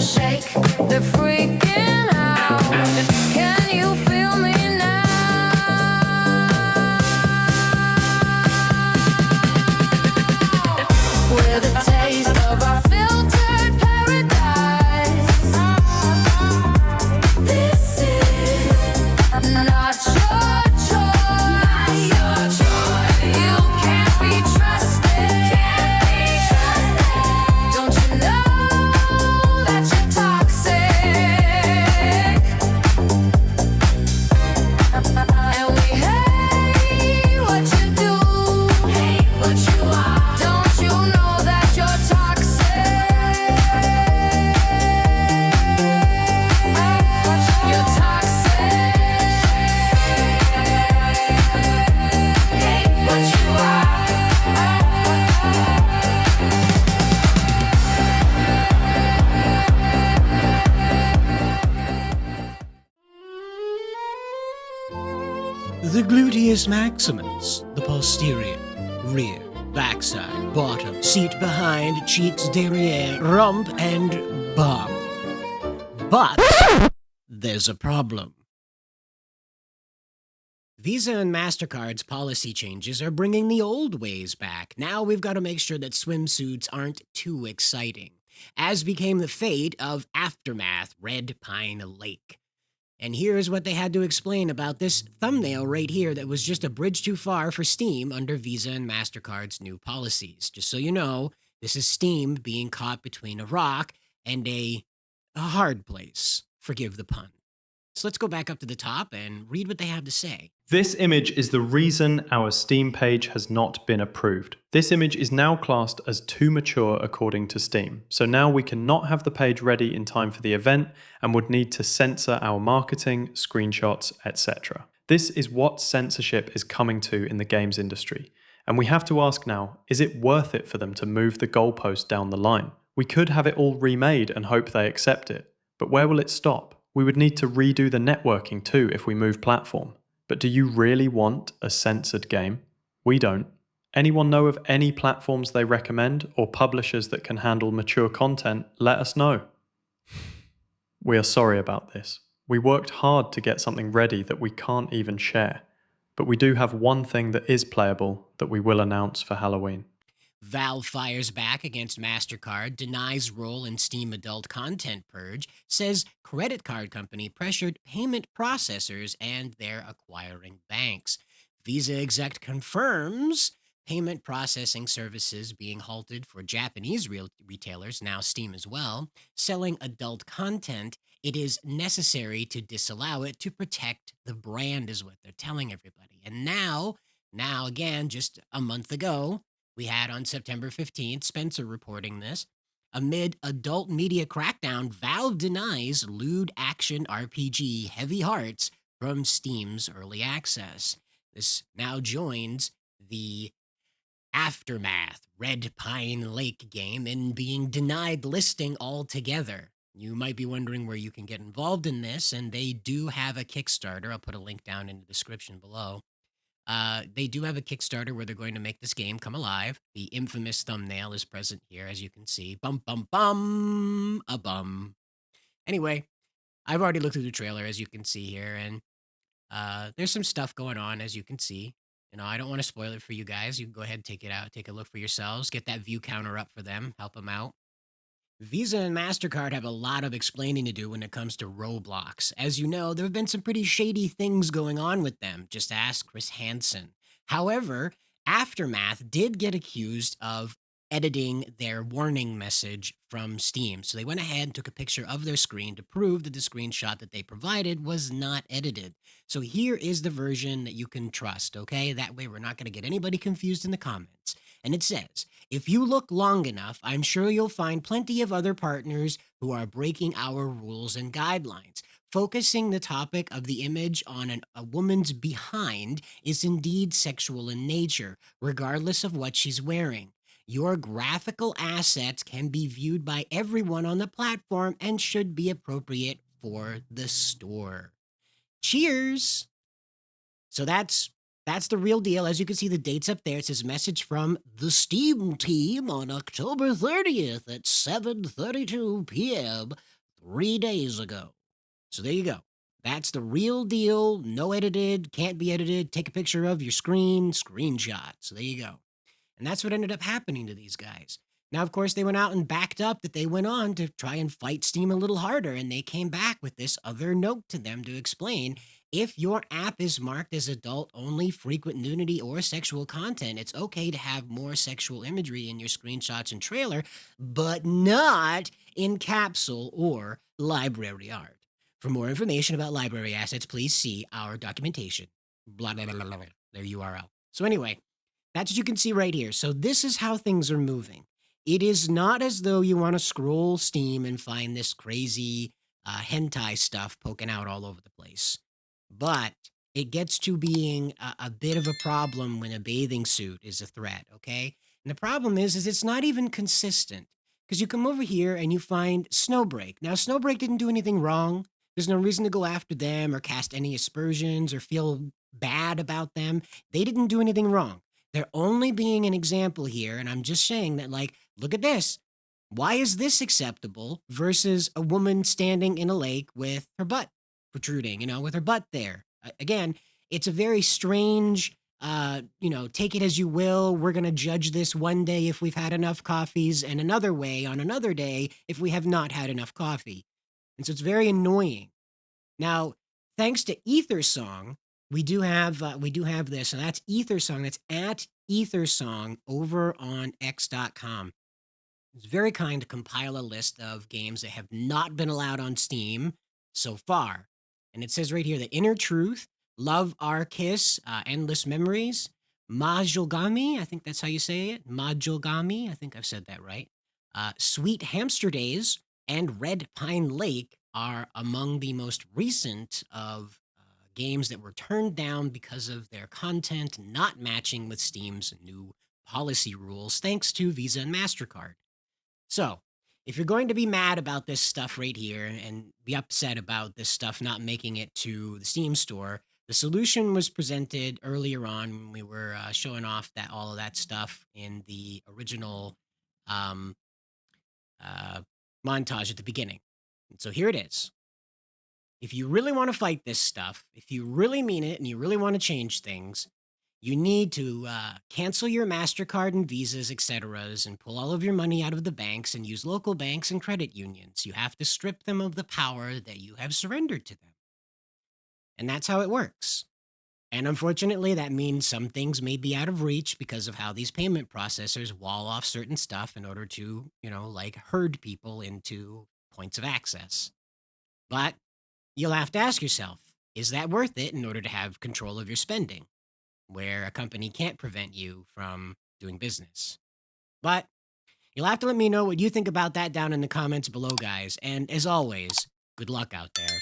shake, they're freaking out. Can you feel me now? With a taste of our filtered paradise. This is not your choice. You can't be trusted. Don't you know that you're toxic? And we hate what you do, hate what you are. Don't you know that you're toxic? You're toxic. Hate what you are. The gluteus maximus, the posterior, rear, backside, bottom, seat behind, cheeks derriere, rump, and bum. But there's a problem. Visa and Mastercard's policy changes are bringing the old ways back. Now we've got to make sure that swimsuits aren't too exciting, as became the fate of Aftermath Red Pine Lake. And here's what they had to explain about this thumbnail right here that was just a bridge too far for Steam under Visa and Mastercard's new policies. Just so you know, this is Steam being caught between a rock and a hard place. Forgive the pun. So let's go back up to the top and read what they have to say. This image is the reason our Steam page has not been approved. This image is now classed as too mature according to Steam. So now we cannot have the page ready in time for the event and would need to censor our marketing, screenshots, etc. This is what censorship is coming to in the games industry. And we have to ask now, is it worth it for them to move the goalpost down the line? We could have it all remade and hope they accept it. But where will it stop? We would need to redo the networking too if we move platform. But do you really want a censored game? We don't. Anyone know of any platforms they recommend or publishers that can handle mature content? Let us know. We are sorry about this. We worked hard to get something ready that we can't even share. But we do have one thing that is playable that we will announce for Halloween. Valve fires back against Mastercard, denies role in Steam adult content purge, says credit card company pressured payment processors and they're acquiring banks. Visa exec confirms payment processing services being halted for Japanese retailers, now Steam as well, selling adult content. It is necessary to disallow it to protect the brand is what they're telling everybody. And now again, just a month ago, we had on September 15th, Spencer reporting this. Amid adult media crackdown, Valve denies lewd action RPG Heavy Hearts from Steam's early access. This now joins the Aftermath Red Pine Lake game in being denied listing altogether. You might be wondering where you can get involved in this, and they do have a Kickstarter. I'll put a link down in the description below. They do have a Kickstarter where they're going to make this game come alive. The infamous thumbnail is present here, as you can see. Bum, bum, bum, a bum. Anyway, I've already looked through the trailer, as you can see here, and there's some stuff going on, as you can see. You know, I don't want to spoil it for you guys. You can go ahead and take it out, take a look for yourselves, get that view counter up for them, help them out. Visa and Mastercard have a lot of explaining to do when it comes to Roblox. As you know, there have been some pretty shady things going on with them. Just ask Chris Hansen. However, Aftermath did get accused of editing their warning message from Steam. So they went ahead and took a picture of their screen to prove that the screenshot that they provided was not edited. So here is the version that you can trust, okay? That way we're not going to get anybody confused in the comments. And it says, if you look long enough, I'm sure you'll find plenty of other partners who are breaking our rules and guidelines. Focusing the topic of the image on a woman's behind is indeed sexual in nature, regardless of what she's wearing. Your graphical assets can be viewed by everyone on the platform and should be appropriate for the store. Cheers! So that's the real deal. As you can see, the date's up there. It says message from the Steam team on October 30th at 7:32 p.m. 3 days ago. So there you go. That's the real deal. No edited, can't be edited. Take a picture of your screen, screenshot. So there you go. And that's what ended up happening to these guys. Now, of course, they went out and backed up that they went on to try and fight Steam a little harder, and they came back with this other note to them to explain if your app is marked as adult only, frequent nudity, or sexual content, it's okay to have more sexual imagery in your screenshots and trailer, but not in capsule or library art. For more information about library assets, please see our documentation. Blah, blah, blah, blah, blah, their URL. So anyway, that's what you can see right here. So this is how things are moving. It is not as though you want to scroll Steam and find this crazy hentai stuff poking out all over the place. But it gets to being a bit of a problem when a bathing suit is a threat, okay? And the problem is it's not even consistent. Because you come over here and you find Snowbreak. Now, Snowbreak didn't do anything wrong. There's no reason to go after them or cast any aspersions or feel bad about them. They didn't do anything wrong. They're only being an example here, and I'm just saying that, like, look at this. Why is this acceptable versus a woman standing in a lake with her butt protruding, with her butt there? Again, it's a very strange, take it as you will. We're going to judge this one day if we've had enough coffees, and another way on another day if we have not had enough coffee. And so it's very annoying. Now, thanks to Ethersong, we do have this, and that's Ethersong. That's at Ethersong over on X.com. It's very kind to compile a list of games that have not been allowed on Steam so far. And it says right here that Inner Truth, Love Our Kiss, Endless Memories, Majulgami, I think that's how you say it. Majulgami, I think I've said that right. Sweet Hamster Days, and Red Pine Lake are among the most recent of games that were turned down because of their content not matching with Steam's new policy rules, thanks to Visa and Mastercard. So, if you're going to be mad about this stuff right here and be upset about this stuff not making it to the Steam store, the solution was presented earlier on when we were showing off that all of that stuff in the original montage at the beginning. And so here it is. If you really want to fight this stuff, if you really mean it and you really want to change things, you need to cancel your Mastercard and Visas, etc., and pull all of your money out of the banks and use local banks and credit unions. You have to strip them of the power that you have surrendered to them. And that's how it works. And unfortunately, that means some things may be out of reach because of how these payment processors wall off certain stuff in order to, herd people into points of access. But you'll have to ask yourself, is that worth it in order to have control of your spending, where a company can't prevent you from doing business? But you'll have to let me know what you think about that down in the comments below, guys. And as always, good luck out there.